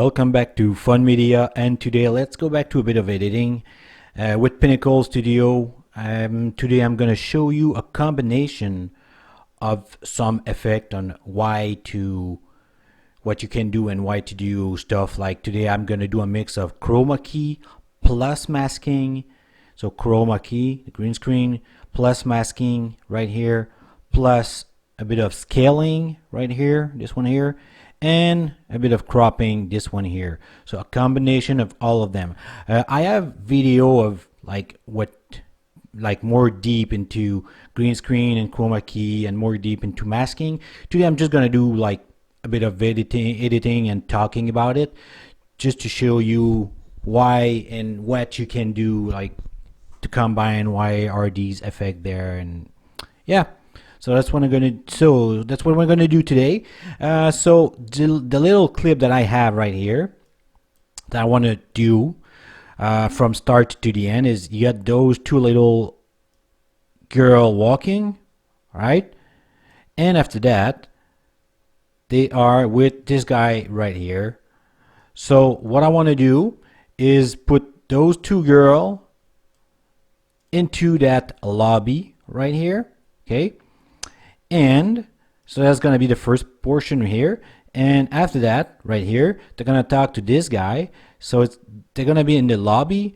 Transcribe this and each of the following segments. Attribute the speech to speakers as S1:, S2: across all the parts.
S1: Welcome back to Fun Media, and today let's go back to a bit of editing with Pinnacle Studio. Today I'm going to show you a combination of some effect on what you can do and why to do stuff. Like today I'm going to do a mix of chroma key plus masking. So chroma key, the green screen, plus masking right here, plus a bit of scaling right here, this one here, and a bit of cropping, this one here. So a combination of all of them. I have video of more deep into green screen and chroma key and more deep into masking. Today I'm just gonna do like a bit of editing and talking about it, just to show you why and what you can do, like to combine why are these effects there. And yeah, so that's what we're gonna do today. So the little clip that I have right here that I want to do from start to the end is you got those two little girl walking, right? And after that they are with this guy right here. So what I want to do is put those two girl into that lobby right here, okay? And so that's going to be the first portion here, and after that right here they're going to talk to this guy. So they're going to be in the lobby,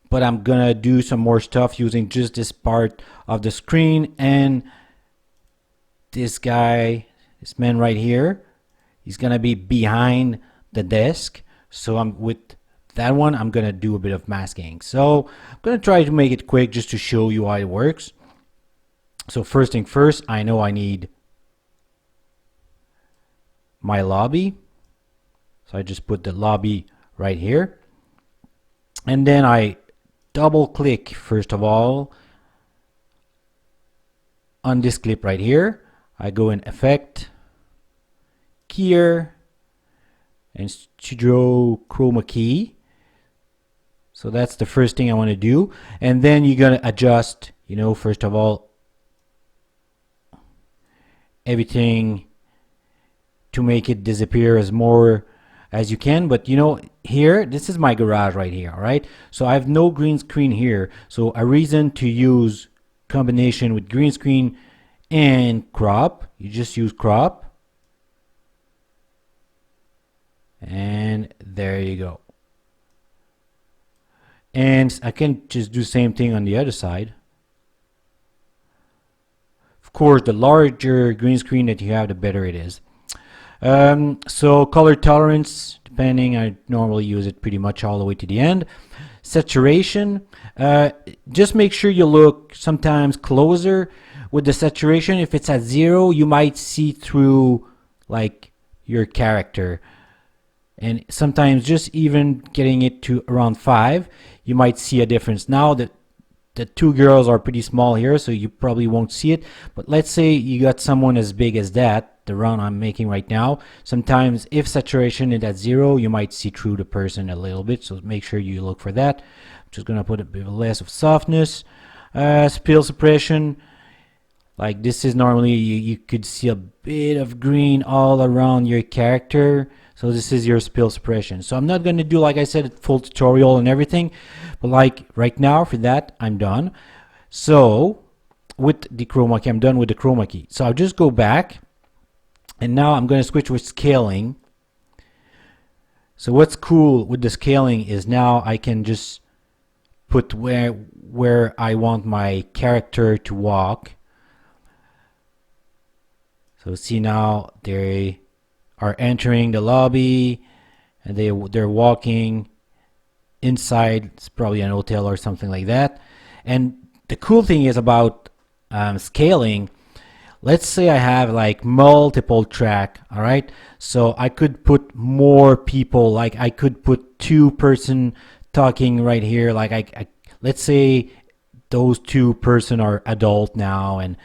S1: but I'm going to do some more stuff using just this part of the screen. And this guy, this man right here, he's going to be behind the desk. So I'm with that one, I'm going to do a bit of masking. So I'm going to try to make it quick just to show you how it works. So first thing first, I know I need my lobby. So I just put the lobby right here. And then I double click first of all on this clip right here. I go in Effect, Keyer, and Studio Chroma Key. So that's the first thing I want to do. And then you're going to adjust, first of all, everything to make it disappear as more as you can. But here, this is my garage right here, all right? So I have no green screen here. So a reason to use combination with green screen and crop, you just use crop. And there you go. And I can just do the same thing on the other side. Of course, the larger green screen that you have, the better it is. So color tolerance, depending, I normally use it pretty much all the way to the end. Saturation, just make sure you look sometimes closer with the saturation. If it's at 0, you might see through like your character. And sometimes just even getting it to around 5, you might see a difference. Now that the two girls are pretty small here, so you probably won't see it. But let's say you got someone as big as that, the round I'm making right now. Sometimes if saturation is at 0, you might see through the person a little bit. So make sure you look for that. I'm just going to put a bit less of softness. Spill suppression. Like this is normally, you could see a bit of green all around your character. So this is your spill suppression. So I'm not going to do, like I said, a full tutorial and everything, but like right now for that, I'm done. So with the chroma key, I'm done with the chroma key. So I'll just go back, and now I'm going to switch with scaling. So what's cool with the scaling is now I can just put where I want my character to walk. So see, now they are entering the lobby, and they're walking inside. It's probably an hotel or something like that. And the cool thing is about scaling, let's say I have like multiple track, all right? So I could put more people, like I could put 2 person talking right here. Like let's say those 2 person are adult now, and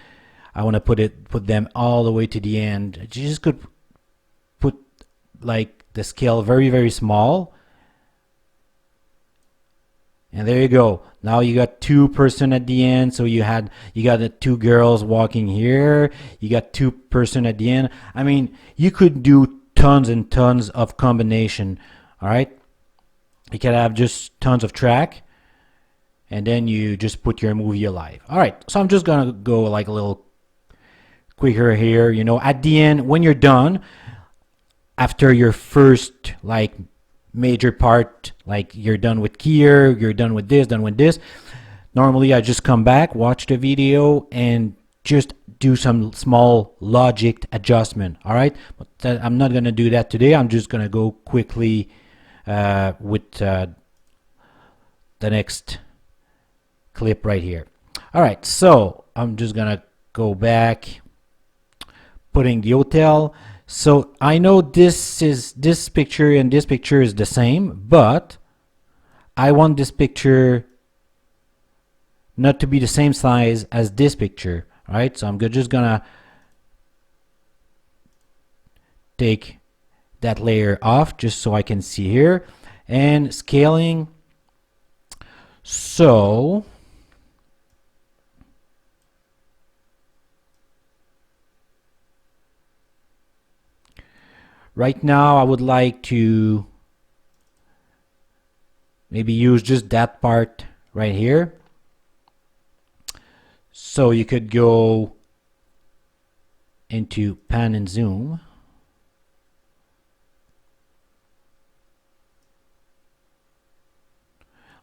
S1: I want to put them all the way to the end. You just could put like the scale very, very small, and there you go. Now you got 2 person at the end. So you got the 2 girls walking here, you got 2 person at the end. I mean, you could do tons and tons of combination All right, you can have just tons of track, and then you just put your movie alive. All right, so I'm just gonna go like a little quicker here. You know, at the end, when you're done, after your first like major part, like you're done with gear, you're done with this, normally I just come back, watch the video, and just do some small logic adjustment. All right, but I'm not gonna do that today. I'm just gonna go quickly with the next clip right here. All right, so I'm just gonna go back, putting the hotel. So I know this picture and this picture is the same, but I want this picture not to be the same size as this picture. All right, so I'm just gonna take that layer off just so I can see here, and scaling. So right now I would like to maybe use just that part right here. So you could go into pan and zoom.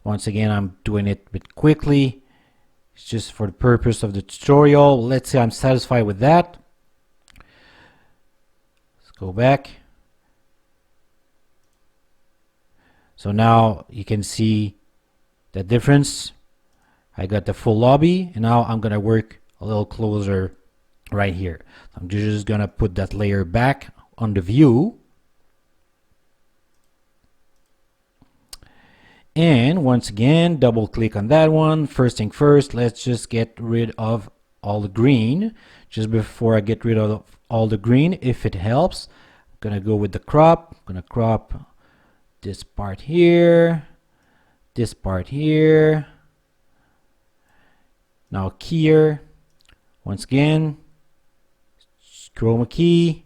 S1: Once again, I'm doing it a bit quickly. It's just for the purpose of the tutorial. Let's say I'm satisfied with that. Let's go back. So now you can see the difference. I got the full lobby, and now I'm gonna work a little closer right here. I'm just gonna put that layer back on the view, and once again double click on that one. First thing first, let's just get rid of all the green. Just before I get rid of all the green, if it helps, I'm gonna go with the crop. I'm gonna crop this part here, this part here. Now here, once again, chroma key,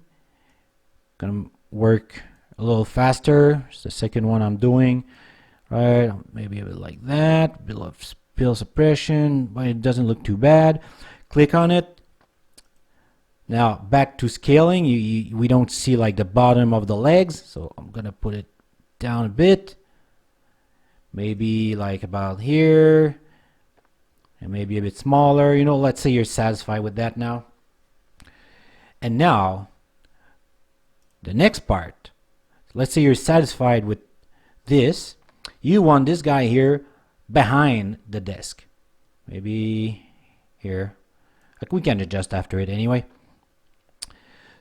S1: gonna work a little faster. It's the second one I'm doing. Right, maybe a bit like that, a bit of spill suppression, but it doesn't look too bad. Click on it. Now back to scaling. We don't see like the bottom of the legs, so I'm gonna put it down a bit, maybe like about here, and maybe a bit smaller. You know, let's say you're satisfied with that now. And now the next part, let's say you're satisfied with this. You want this guy here behind the desk, maybe here. Like, we can adjust after it anyway.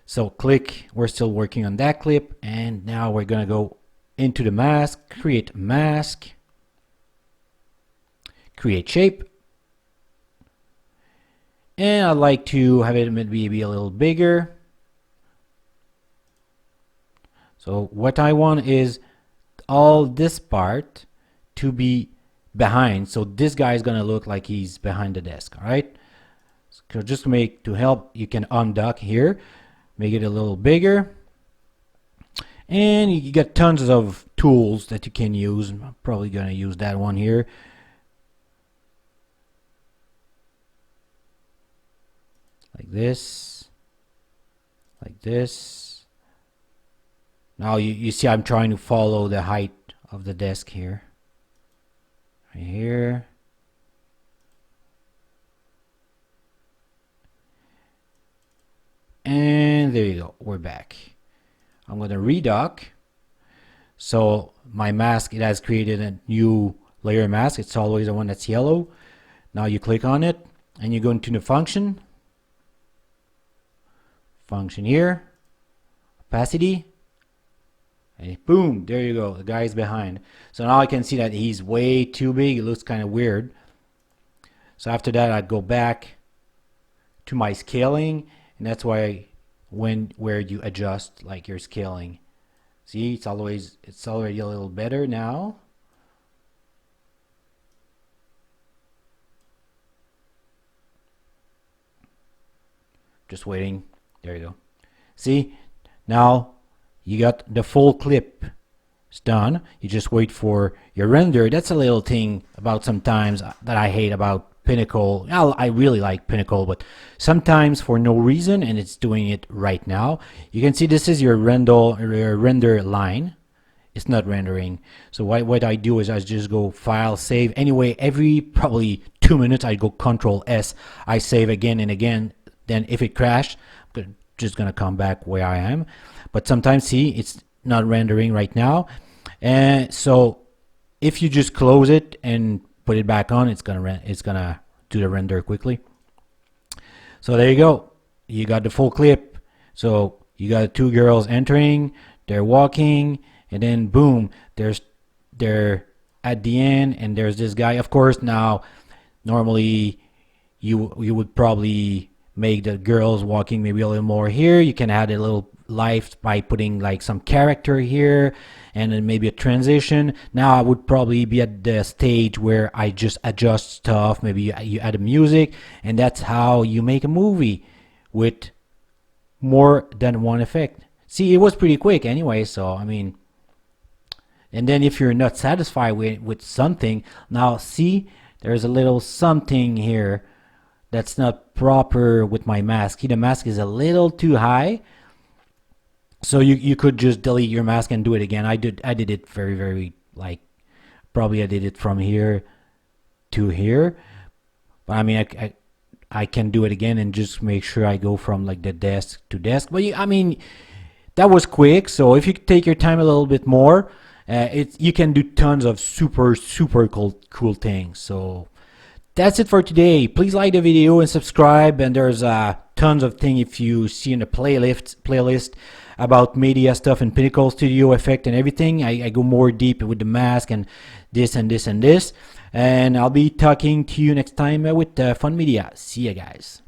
S1: So click, we're still working on that clip, and now we're gonna go into the mask, create mask, create shape, and I'd like to have it maybe a little bigger. So what I want is all this part to be behind, so this guy is gonna look like he's behind the desk. All right, so just to help, you can undock here, make it a little bigger. And you get tons of tools that you can use. I'm probably going to use that one here. Like this. Like this. Now you see I'm trying to follow the height of the desk here. Right here. And there you go. We're back. I'm going to redock. So my mask, it has created a new layer mask. It's always the one that's yellow. Now you click on it and you go into the function here, opacity, and boom, there you go, the guy's behind. So now I can see that he's way too big. It looks kind of weird. So after that, I'd go back to my scaling, and that's why where you adjust like your scaling. See, it's already a little better now. Just waiting. There you go. See, now you got the full clip. it's done. You just wait for your render. That's a little thing about sometimes that I hate about Pinnacle. I really like Pinnacle, but sometimes for no reason, and it's doing it right now. You can see this is your render line. It's not rendering. So what I do is I just go File, Save. Anyway, every probably 2 minutes I go Control S. I save again and again. Then if it crashed, I'm just gonna come back where I am. But sometimes, see, it's not rendering right now. And so if you just close it and put it back on, it's gonna do the render quickly. So there you go. You got the full clip. So you got two girls entering, they're walking, and then boom, they're at the end, and there's this guy. Of course, now normally you would probably make the girls walking maybe a little more here. You can add a little life by putting like some character here and then maybe a transition. Now I would probably be at the stage where I just adjust stuff. Maybe you add a music, and that's how you make a movie with more than one effect. See, it was pretty quick anyway, so I mean, and then if you're not satisfied with something, now see, there's a little something here that's not proper with my mask. See, the mask is a little too high. So you could just delete your mask and do it again. I did it very like, probably I did it from here to here. But I mean, I can do it again and just make sure I go from like the desk to desk. But I mean, that was quick. So if you take your time a little bit more, you can do tons of super cool things. So that's it for today. Please like the video and subscribe. And there's tons of things if you see in the playlist about media stuff and Pinnacle Studio Effect and everything. I go more deep with the mask and this and this and this. And I'll be talking to you next time with Fun Media. See ya, guys.